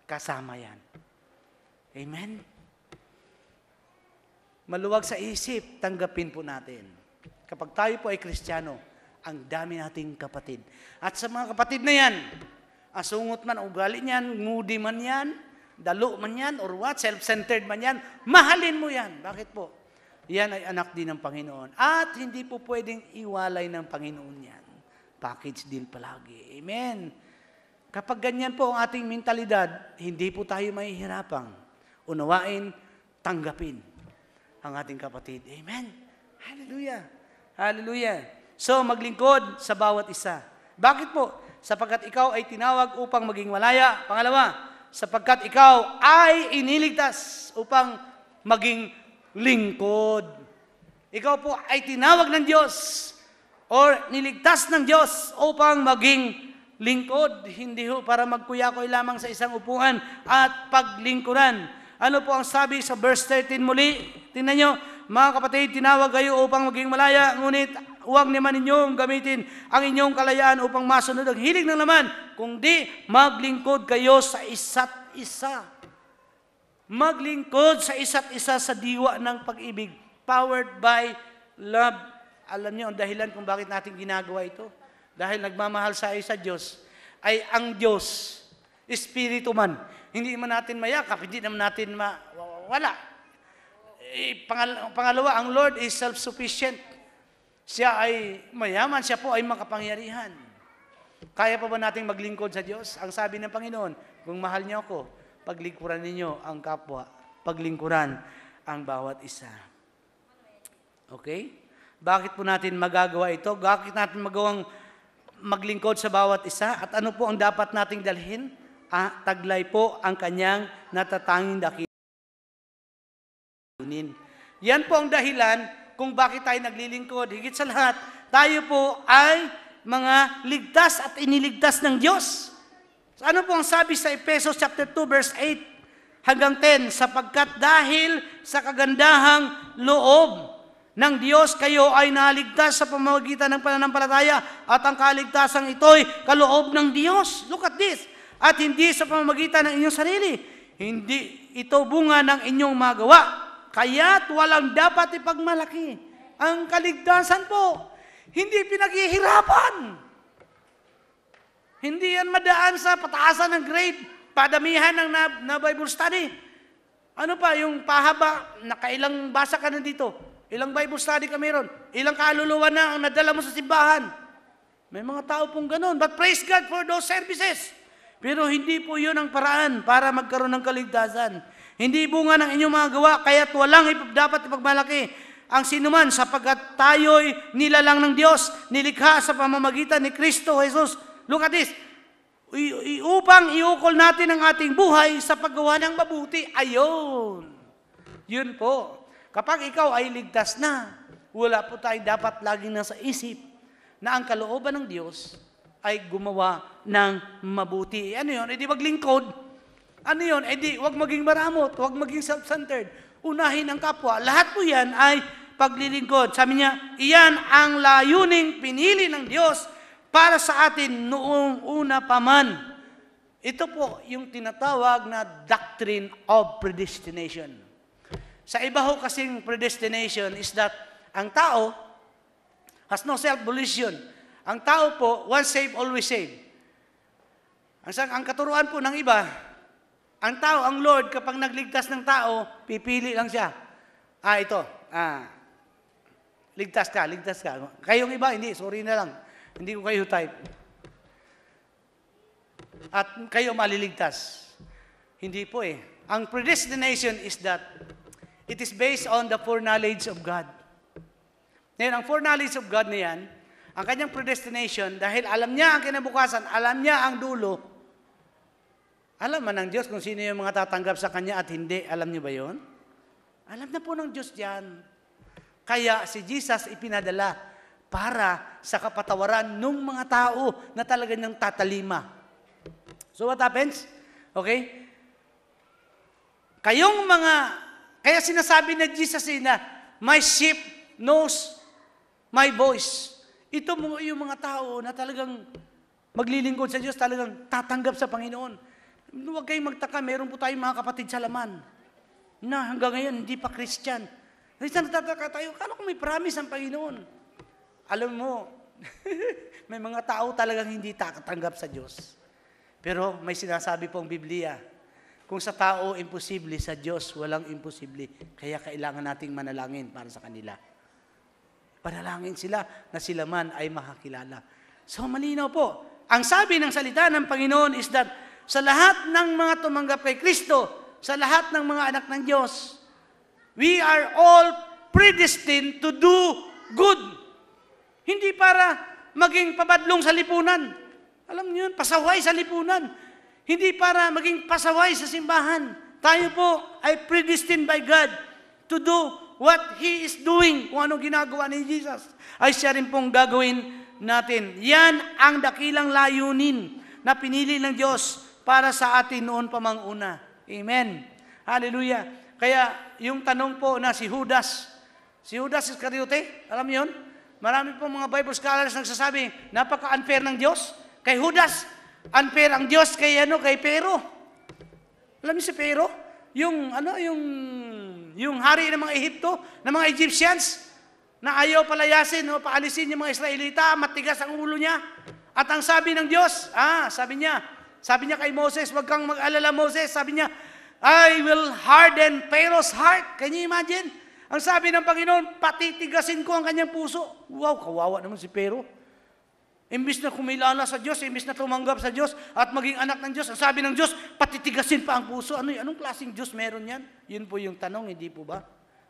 Kasama yan. Amen? Maluwag sa isip, tanggapin po natin. Kapag tayo po ay Kristiyano, ang dami nating kapatid. At sa mga kapatid na yan, asungot man, ugali niyan, moody man yan, dalo man yan, or what, self-centered man yan, mahalin mo yan. Bakit po? Yan ay anak din ng Panginoon. At hindi po pwedeng iwalay ng Panginoon yan. Package deal palagi. Amen. Kapag ganyan po ang ating mentalidad, hindi po tayo mahihirapang unawain, tanggapin ang ating kapatid. Amen. Hallelujah. Hallelujah. So, maglingkod sa bawat isa. Bakit po? Sapagkat ikaw ay tinawag upang maging malaya. Pangalawa, sapagkat ikaw ay iniligtas upang maging lingkod. Ikaw po ay tinawag ng Diyos or niligtas ng Diyos upang maging lingkod. Hindi ho para magkuyakoy lamang sa isang upuan at paglingkuran. Ano po ang sabi sa verse 13 muli? Tingnan nyo, mga kapatid, tinawag kayo upang maging malaya, ngunit huwag naman ninyong gamitin ang inyong kalayaan upang masunod ang hilig ng laman, kundi maglingkod kayo sa isa't isa. Maglingkod sa isa't isa sa diwa ng pag-ibig, powered by love. Alam niyo ang dahilan kung bakit natin ginagawa ito? Dahil nagmamahal sa Diyos, ay ang Diyos, Espiritu man. Hindi man natin mayakap, hindi naman natin wala. Pangalawa, ang Lord is self-sufficient. Siya ay mayaman, siya po ay makapangyarihan. Kaya pa ba nating maglingkod sa Diyos? Ang sabi ng Panginoon, kung mahal niyo ako, paglingkuran ninyo ang kapwa, paglingkuran ang bawat isa. Okay? Bakit po natin magagawa ito? Bakit natin magawang maglingkod sa bawat isa? At ano po ang dapat nating dalhin? Taglay po ang kanyang natatanging dakilan. Yan po ang dahilan kung bakit tayo naglilingkod. Higit sa lahat, tayo po ay mga ligtas at iniligtas ng Diyos. So, ano po ang sabi sa Efesos chapter 2 verse 8 hanggang 10? Sapagkat dahil sa kagandahang loob ng Diyos, kayo ay naligtas sa pamamagitan ng pananampalataya at ang kaligtasan ito'y kaloob ng Diyos. Look at this. At hindi sa pamamagitan ng inyong sarili. Hindi ito bunga ng inyong magawa. Kaya't walang dapat ipagmalaki. Ang kaligtasan po, hindi pinaghihirapan. Hindi yan madaan sa pataasan ng grade, padamihan ng na Bible study. Ano pa, yung pahaba, nakailang basa ka na dito? Ilang Bible study ka meron? Ilang kaluluwa na ang nadala mo sa simbahan? May mga tao pong ganun. But praise God for those services. Pero hindi po yun ang paraan para magkaroon ng kaligtasan. Hindi bunga ng inyong mga gawa, kaya't walang dapat ipagmalaki ang sinuman, sapagkat tayo'y nilalang ng Diyos, nilikha sa pamamagitan ni Kristo Jesus. Look at this. Upang iukol natin ang ating buhay sa paggawa ng mabuti. Ayun. Yun po. Kapag ikaw ay ligtas na, wala po tayo dapat laging nasa isip na ang kalooban ng Diyos ay gumawa ng mabuti. Ano yun? E di maglingkod. Ano yun? E di wag maging maramot, wag maging self-centered. Unahin ang kapwa. Lahat po yan ay paglilingkod. Sabi niya, iyan ang layuning pinili ng Diyos para sa atin noong una pa man. Ito po yung tinatawag na doctrine of predestination. Sa iba ho kasing predestination is that ang tao has no self-volition. Ang tao po, once saved, always saved. Ang katuruan po ng iba, ang tao, ang Lord, kapag nagligtas ng tao, pipili lang siya. Ligtas ka, ligtas ka. Kayong iba, hindi, sorry na lang. Hindi ko kayo type. At kayo maliligtas. Hindi po eh. Ang predestination is that it is based on the foreknowledge of God. Ngayon, ang foreknowledge of God na yan, ang kanyang predestination, dahil alam niya ang kinabukasan, alam niya ang dulo, alam man ng Diyos kung sino yung mga tatanggap sa Kanya at hindi. Alam niyo ba yon? Alam na po ng Diyos yan. Kaya si Jesus ipinadala para sa kapatawaran ng mga tao na talaga niyang tatalima. So what happens? Okay? Kaya sinasabi na Jesus na, my sheep knows my voice. Ito mo yung mga tao na talagang maglilingkod sa Diyos, talagang tatanggap sa Panginoon. Huwag kayong magtaka, meron po tayong mga kapatid sa laman na hanggang ngayon hindi pa Christian. Kasi natataka tayo, kala ko may promise ang Panginoon. Alam mo, may mga tao talagang hindi takatanggap sa Diyos. Pero may sinasabi pong Biblia, kung sa tao imposible, sa Diyos walang imposible. Kaya kailangan nating manalangin para sa kanila. Panalangin sila na sila man ay makakilala. So malinaw po. Ang sabi ng salita ng Panginoon is that sa lahat ng mga tumanggap kay Kristo, sa lahat ng mga anak ng Diyos, we are all predestined to do good. Hindi para maging pabadlong sa lipunan. Alam niyo yun, pasaway sa lipunan. Hindi para maging pasaway sa simbahan. Tayo po ay predestined by God to do what He is doing. Kung anong ginagawa ni Jesus, ay siya rin pong gagawin natin. Yan ang dakilang layunin na pinili ng Diyos para sa atin noon pa mang una. Amen. Hallelujah. Kaya yung tanong po na si Judas Iscariote, alam niyo yun? Marami pong mga Bible scholars nagsasabi, napaka-unfair ng Diyos. Kay Judas, unfair ang Diyos kay Pero. Alam niyo si Pero? Yung hari ng mga Ehipto, ng mga Egyptians, na ayaw palayasin o paalisin yung mga Israelita, matigas ang ulo niya. At ang sabi ng Diyos, sabi niya kay Moses, wag kang mag-alala Moses, sabi niya, I will harden Pharaoh's heart. Can you imagine? Ang sabi ng Panginoon, patitigasin ko ang kanyang puso. Wow, kawawa naman si Pharaoh. Imbis na kumilala sa Diyos, imbis na tumanggap sa Diyos at maging anak ng Diyos, ang sabi ng Diyos, patitigasin pa ang puso. Anong klaseng Diyos meron yan? Yun po yung tanong, hindi po ba?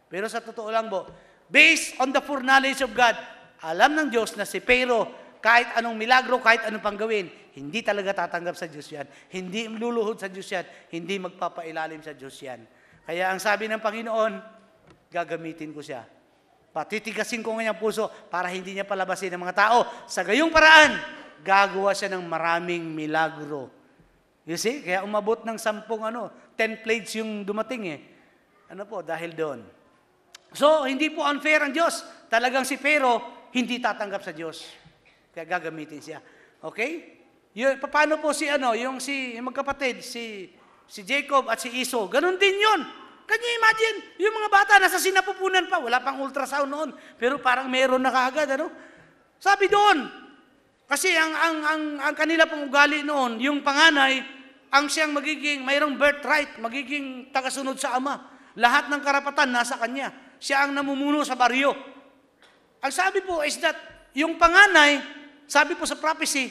Pero sa totoo lang po, based on the foreknowledge of God, alam ng Diyos na si Pharaoh, kahit anong milagro, kahit anong panggawin, hindi talaga tatanggap sa Diyos yan. Hindi luluhod sa Diyos yan. Hindi magpapailalim sa Diyos yan. Kaya ang sabi ng Panginoon, gagamitin ko siya Patitigasin ko ngayong puso para hindi niya palabasin ng mga tao. Sa gayong paraan, gagawa siya ng maraming milagro. You see? Kaya umabot ng 10 plagues yung dumating eh. Dahil doon. So, hindi po unfair ang Diyos. Talagang si Pharaoh, hindi tatanggap sa Diyos. Kaya gagamitin siya. Okay? Paano po yung magkapatid, si Jacob at si Esau, ganun din yun. Can you imagine? Yung mga bata, nasa sinapupunan pa, wala pang ultrasound noon, pero parang meron na kaagad, Sabi doon, kasi ang kanila pong ugali noon, yung panganay, ang siyang mayroong birthright, magiging tagasunod sa ama. Lahat ng karapatan nasa kanya. Siya ang namumuno sa baryo. Ang sabi po is that, yung panganay, sabi po sa prophecy,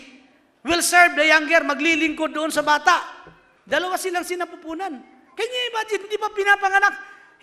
will serve the younger, maglilingkod doon sa bata. Dalawa silang sinapupunan. Can you imagine, hindi pa pinapanganak,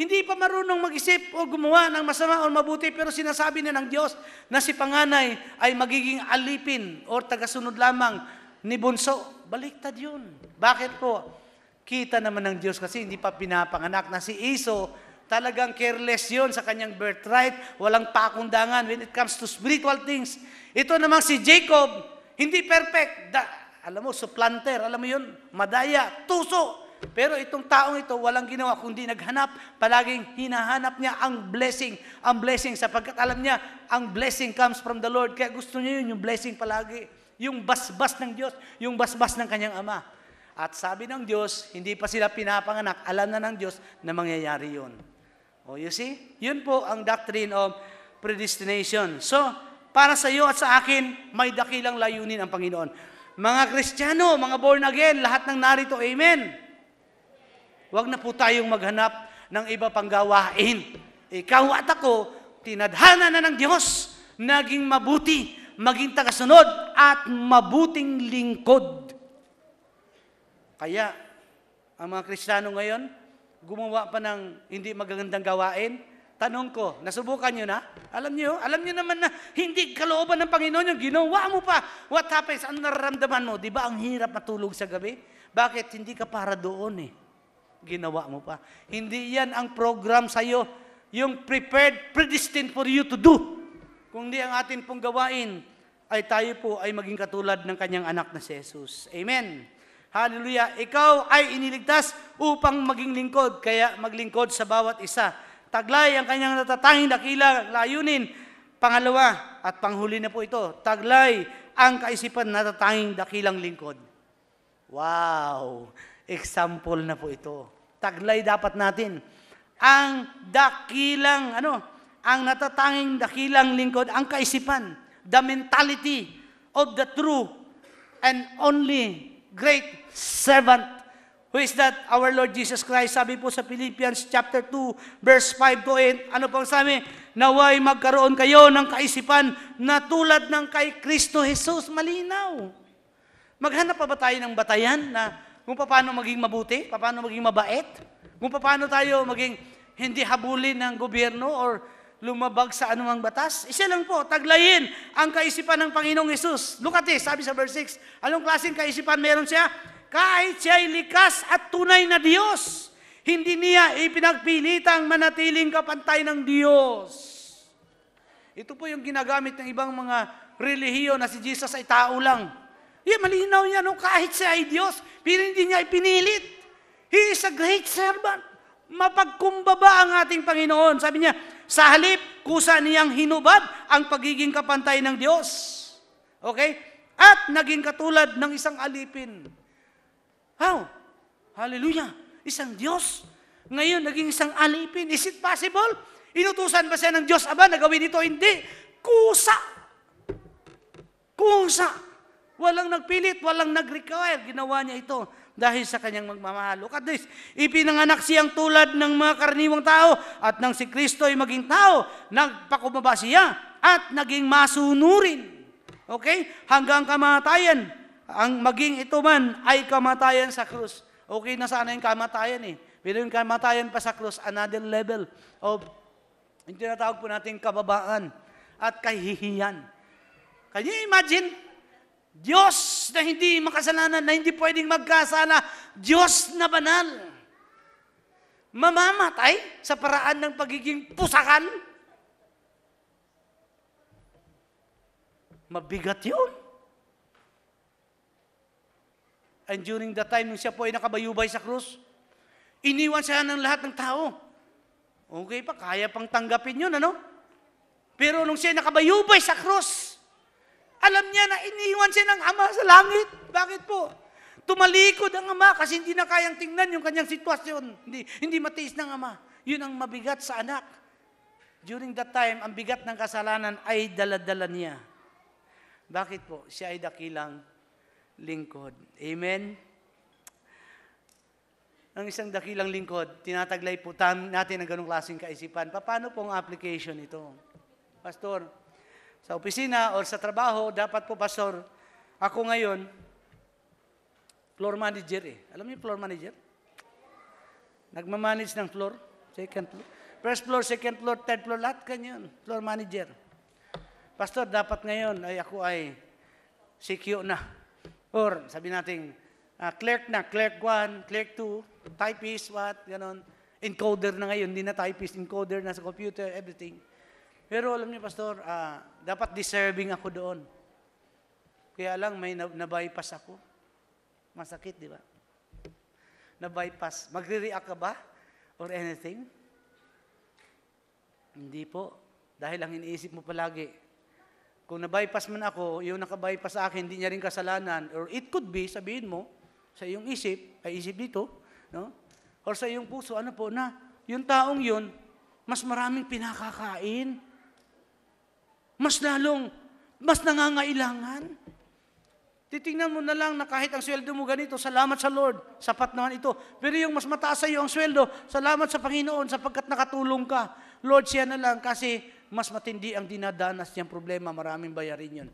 hindi pa marunong mag-isip o gumawa ng masama o mabuti, pero sinasabi na ng Diyos na si panganay ay magiging alipin o tagasunod lamang ni bunso. Baliktad yun. Bakit po? Kita naman ng Diyos kasi hindi pa pinapanganak na si Esau, talagang careless yun sa kanyang birthright, walang pakundangan when it comes to spiritual things. Ito namang si Jacob, hindi perfect. Alam mo, supplanter, alam mo yun, madaya, tuso. Pero itong taong ito, walang ginawa kundi naghanap, palaging hinahanap niya ang blessing, sapagkat alam niya, ang blessing comes from the Lord. Kaya gusto niya yun, yung blessing palagi, yung basbas ng Diyos, yung basbas ng kanyang ama. At sabi ng Diyos, hindi pa sila pinapanganak, alam na ng Diyos na mangyayari yun. You see? Yun po ang doctrine of predestination. So, para sa iyo at sa akin, may dakilang layunin ang Panginoon. Mga Kristiyano, mga born again, lahat ng narito, amen. Huwag na po tayong maghanap ng iba pang gawain. Ikaw at ako, tinadhana na ng Diyos, naging mabuti, maging tagasunod, at mabuting lingkod. Kaya, ang mga Kristiyano ngayon, gumawa pa ng hindi magagandang gawain. Tanong ko, nasubukan nyo na? Alam nyo naman na hindi kalooban ng Panginoon yung ginawa mo pa. What happens? Ano nararamdaman mo? Di ba ang hirap matulog sa gabi? Bakit? Hindi ka para doon Ginawa mo pa. Hindi yan ang program sa'yo. Yung prepared, predestined for you to do. Kung di ang atin pong gawain, ay tayo po ay maging katulad ng kanyang anak na si Jesus. Amen. Hallelujah. Ikaw ay iniligtas upang maging lingkod. Kaya maglingkod sa bawat isa. Taglay ang kanyang natatanging dakila layunin. Pangalawa at panghuli na po ito. Taglay ang kaisipan natatanging dakilang lingkod. Wow! Example na po ito. Taglay dapat natin. Ang dakilang, ang natatanging dakilang lingkod, ang kaisipan, the mentality of the true and only great servant, who is that? Our Lord Jesus Christ. Sabi po sa Philippians chapter 2, verse 5 to 8, ano pang sabi? Naway magkaroon kayo ng kaisipan na tulad ng kay Kristo Jesus. Malinaw. Maghanap pa ba tayo ng batayan na kung paano maging mabuti, paano maging mabait, kung paano tayo maging hindi habulin ng gobyerno or lumabag sa anumang batas? Isa lang po, taglayin ang kaisipan ng Panginoong Hesus. Look at this, sabi sa verse 6, anong klaseng kaisipan meron siya? Kahit siya'y likas at tunay na Diyos, hindi niya ipinagpilitang manatiling kapantay ng Diyos. Ito po yung ginagamit ng ibang mga relihiyon na si Jesus ay tao lang. Malinaw niya, kahit siya ay Diyos, pero hindi niya ipinilit. He is a great servant. Mapagkumbaba ang ating Panginoon. Sabi niya, sa halip, kusa niyang hinubad ang pagiging kapantay ng Diyos. Okay? At naging katulad ng isang alipin. How? Hallelujah. Isang Diyos. Ngayon, naging isang alipin. Is it possible? Inutusan ba siya ng Diyos Aba na gawin ito? Hindi. Kusa. Walang nagpilit, walang nag-require. Ginawa niya ito dahil sa kanyang magmamahal. Look at this. Ipinanganak siyang tulad ng mga karaniwang tao at nang si Kristo ay maging tao, nagpakumbaba siya at naging masunurin. Okay? Hanggang kamatayan. Ang maging ito man ay kamatayan sa krus. Okay na sana yung kamatayan Pero yung kamatayan pa sa krus, another level of, yung tinatawag po natin kababaan at kahihiyan. Can you imagine? Diyos na hindi makasalanan, na hindi pwedeng magkasala, Diyos na banal. Mamamatay sa paraan ng pagiging pusakan. Mabigat yun. And during that time, nung siya po ay nakabayubay sa krus, iniwan siya ng lahat ng tao. Okay pa, kaya pang tanggapin yun, ano? Pero nung siya nakabayubay sa krus, alam niya na iniwan siya ng Ama sa langit. Bakit po? Tumalikod ang Ama kasi hindi na kayang tingnan yung kanyang sitwasyon. Hindi matiis ng Ama. Yun ang mabigat sa anak. During that time, ang bigat ng kasalanan ay dala-dala niya. Bakit po? Siya ay dakilang lingkod. Amen? Ang isang dakilang lingkod, tinataglay po natin ang ganong klaseng kaisipan. Paano po ang application ito? Pastor, sa opisina o sa trabaho, dapat po, Pastor, ako ngayon, floor manager eh. Alam niyo floor manager? Nagmamanage ng floor, second floor. First floor, second floor, third floor, lahat kanyan. Floor manager. Pastor, dapat ngayon ay ako ay CQ na. Or sabi natin, clerk na, clerk 1, clerk 2, typist, what, ganon. Encoder na ngayon, hindi na typist, encoder na sa computer, everything. Pero alam niyo, Pastor, dapat deserving ako doon. Kaya lang, may na-bypass ako. Masakit, di ba? Na-bypass. Magre-react ka ba? Or anything? Hindi po. Dahil ang iniisip mo palagi, kung na-bypass man ako, yung naka-bypass sa akin, hindi niya rin kasalanan. Or it could be, sabihin mo, sa iyong isip, ay isip dito, no? Or sa iyong puso, ano po na, yung taong yun, mas maraming pinakakain. Mas nangangailangan. Titingnan mo na lang na kahit ang sweldo mo ganito, salamat sa Lord, sapat naman ito. Pero yung mas mataas sa iyo ang sweldo, salamat sa Panginoon sapagkat nakatulong ka. Lord, siya na lang kasi mas matindi ang dinadanas niyang problema, maraming bayarin yun.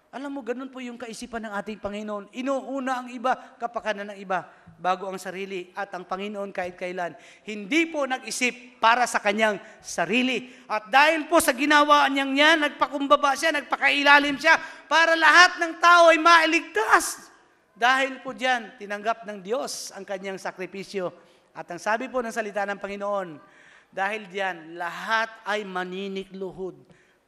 Alam mo, ganun po yung kaisipan ng ating Panginoon. Inuuna ang iba, kapakanan ng iba, bago ang sarili. At ang Panginoon kahit kailan, hindi po nag-isip para sa kanyang sarili. At dahil po sa ginawa niyang yan, nagpakumbaba siya, nagpakailalim siya, para lahat ng tao ay mailigtas. Dahil po diyan, tinanggap ng Diyos ang kanyang sakripisyo. At ang sabi po ng salita ng Panginoon, dahil diyan, lahat ay maninikluhod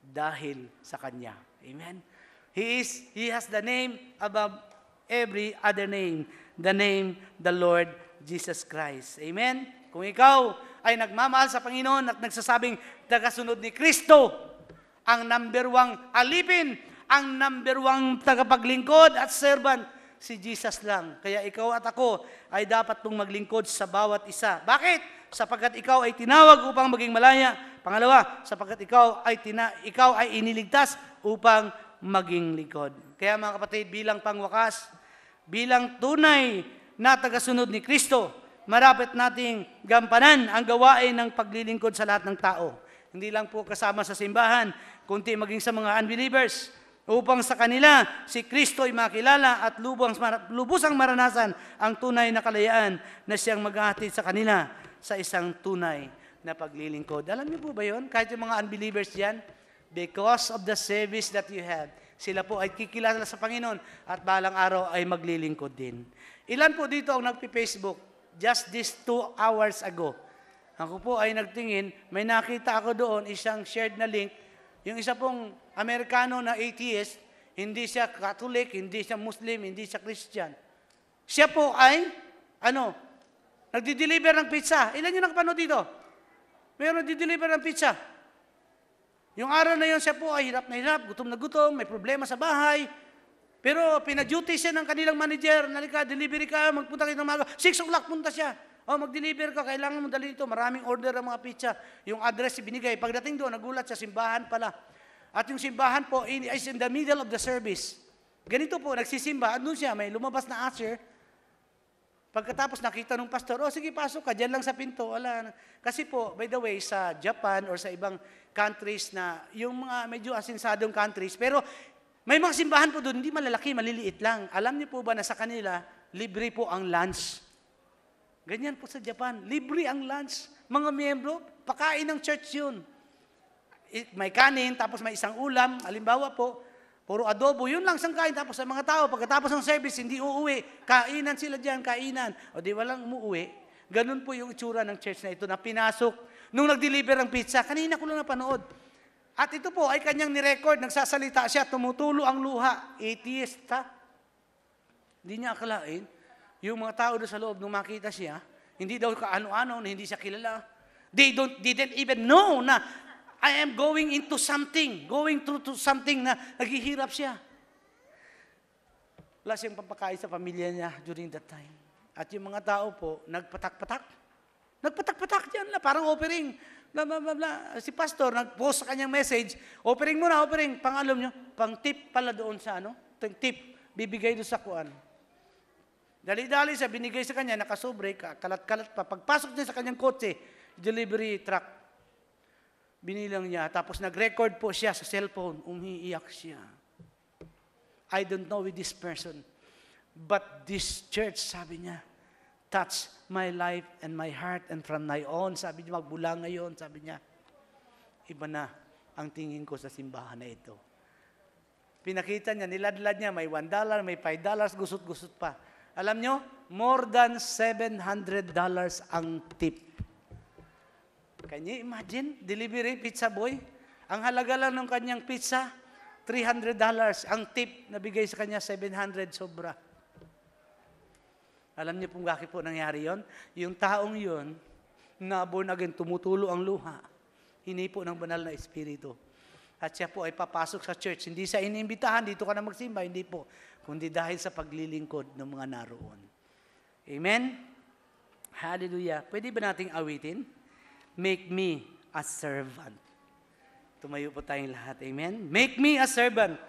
dahil sa Kanya. Amen? He has the name above every other name, the name, the Lord Jesus Christ. Amen? Kung ikaw ay nagmamahal sa Panginoon at nagsasabing tagasunod ni Kristo, ang number 1 alipin, ang number 1 tagapaglingkod at servant, si Jesus lang. Kaya ikaw at ako ay dapat pong maglingkod sa bawat isa. Bakit? Sapagkat ikaw ay tinawag upang maging malaya. Pangalawa, sapagkat ikaw ay iniligtas upang maging lingkod. Kaya mga kapatid, bilang pangwakas, bilang tunay na tagasunod ni Kristo, marapit nating gampanan ang gawain ng paglilingkod sa lahat ng tao. Hindi lang po kasama sa simbahan, kundi maging sa mga unbelievers, upang sa kanila si Kristo ay makilala at lubusang maranasan ang tunay na kalayaan na siyang maghahatid sa kanila sa isang tunay na paglilingkod. Alam niyo po ba yun? Kahit yung mga unbelievers diyan, because of the service that you have, sila po ay kikilala sa Panginoon at balang araw ay maglilingkod din. Ilan po dito ang nagpi-Facebook? Just this 2 hours ago. Ako po ay nagtingin, may nakita ako doon, isang shared na link. Yung isa pong Amerikano na atheist, hindi siya Catholic, hindi siya Muslim, hindi siya Christian. Siya po ay, nagdi-deliver ng pizza. Ilan yung nakapanood dito? Mayroon nagdi-deliver ng pizza. Yung araw na yun, siya po ay hirap na hirap, gutom na gutom, may problema sa bahay. Pero pina-duty siya ng kanilang manager, nalika, delivery ka, magpunta kayo ng mga 6 o'clock punta siya. Mag-deliver ka, kailangan mo dali ito. Maraming order ang mga pizza. Yung address binigay. Pagdating doon, nagulat sa simbahan pala. At yung simbahan po is in the middle of the service. Ganito po, nagsisimba. Andun siya, may lumabas na usher. Pagkatapos nakita ng pastor, sige, pasok ka, dyan lang sa pinto. Wala. Kasi po, by the way, sa Japan or sa ibang countries na, yung mga medyo asinsadong countries, pero may mga simbahan po doon, hindi malalaki, maliliit lang. Alam niyo po ba na sa kanila, libre po ang lunch? Ganyan po sa Japan, libre ang lunch. Mga miyembro, pakain ng church yun. May kanin, tapos may isang ulam, halimbawa po, puro adobo, yun lang isang kain. Tapos sa mga tao, pagkatapos ng service, hindi uuwi. Kainan sila dyan, kainan. O di walang umuwi. Ganun po yung itsura ng church na ito na pinasok. Nung nag-deliver ng pizza, kanina ko lang napanood. At ito po ay kanyang nirecord, nagsasalita siya, tumutulo ang luha, atheista. Hindi niya akalain, yung mga tao doon sa loob, nung makita siya, hindi daw kaano-ano, hindi siya kilala. They didn't even know na I am going into something, going through to something na naghihirap siya. Wala siyang pampakain sa pamilya niya during that time. At yung mga tao po, nagpatak-patak. Nagpatak-patak dyan, parang offering. Bla, bla, bla, bla. Si pastor, nag-post sa kanyang message, offering muna, offering. Pang alam nyo, pang tip pala doon sa tip, bibigay doon sa kuan. Dali-dali siya, binigay sa kanya, nakasobre, kalat-kalat pa. Pagpasok niya sa kanyang kotse, delivery truck, binilang niya. Tapos nag-record po siya sa cellphone, umiiyak siya. I don't know with this person, but this church, sabi niya, touch my life and my heart, and from now on, sabi niya, magbula ngayon, sabi niya, iba na ang tingin ko sa simbahan na ito. Pinakita niya, niladlad niya, may $1, may $5, gusot-gusot pa. Alam niyo, more than $700 ang tip. Can you imagine? Delivery, pizza boy. Ang halaga lang ng kanyang pizza, $300. Ang tip na bigay sa kanya, $700, sobra. Alam niyo kung bakit po nangyari yon? Yung taong yon, na born again, tumutulo ang luha, hinipo ng banal na espiritu. At siya po ay papasok sa church. Hindi sa iniimbitahan, dito ka na magsimba, hindi po. Kundi dahil sa paglilingkod ng mga naroon. Amen? Hallelujah. Pwede ba nating awitin? Make me a servant. Tumayo po tayong lahat. Amen? Make me a servant.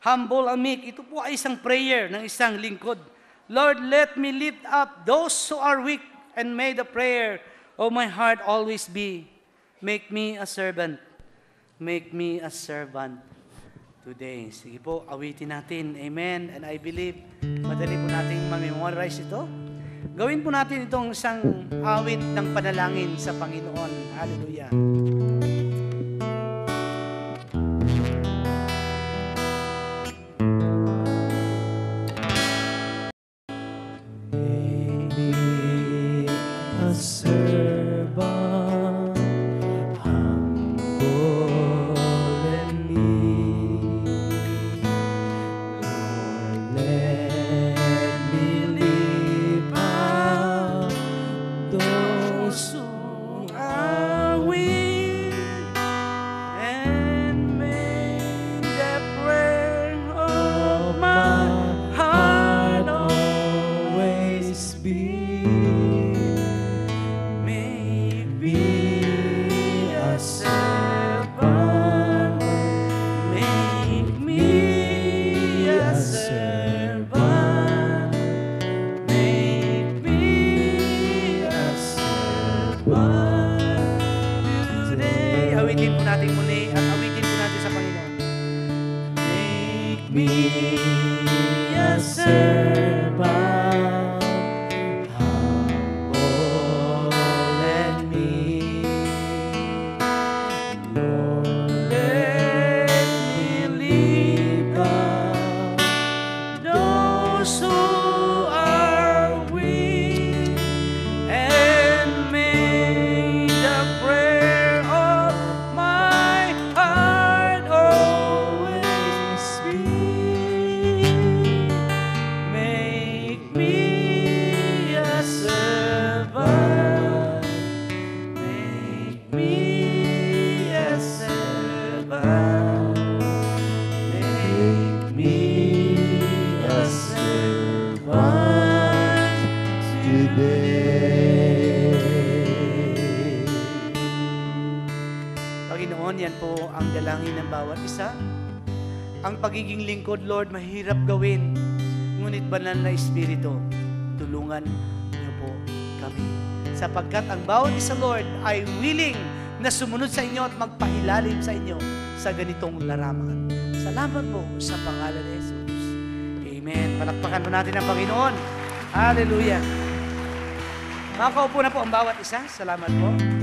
Humble and meek. Ito po ay isang prayer ng isang lingkod. Lord, let me lift up those who are weak, and may the prayer of my heart always be, make me a servant. Make me a servant today. Sige po, awitin natin. Amen. And I believe, madali po natin ma-memorize ito. Gawin po natin itong isang awit ng panalangin sa Panginoon. Hallelujah. Awitin po natin muli at awitin po natin sa Panginoon. Make me a servant, humble and meek. Lord, let me lift up those who are weak, and may the prayer of my heart always be, make me a servant, make me a servant, make me a servant today. Panginoon, yan po ang dalangin ng bawat isa. Ang pagiging lingkod, Lord, mahirap gawin. Ngunit banal na Espiritu, tulungan niyo po kami. Sapagkat ang bawat isa, Lord, ay willing na sumunod sa inyo at magpailalim sa inyo sa ganitong larangan. Salamat po sa pangalan ni Jesus. Amen. Palakpakan po natin ang Panginoon. Hallelujah. Makakaupo na po ang bawat isa. Salamat po.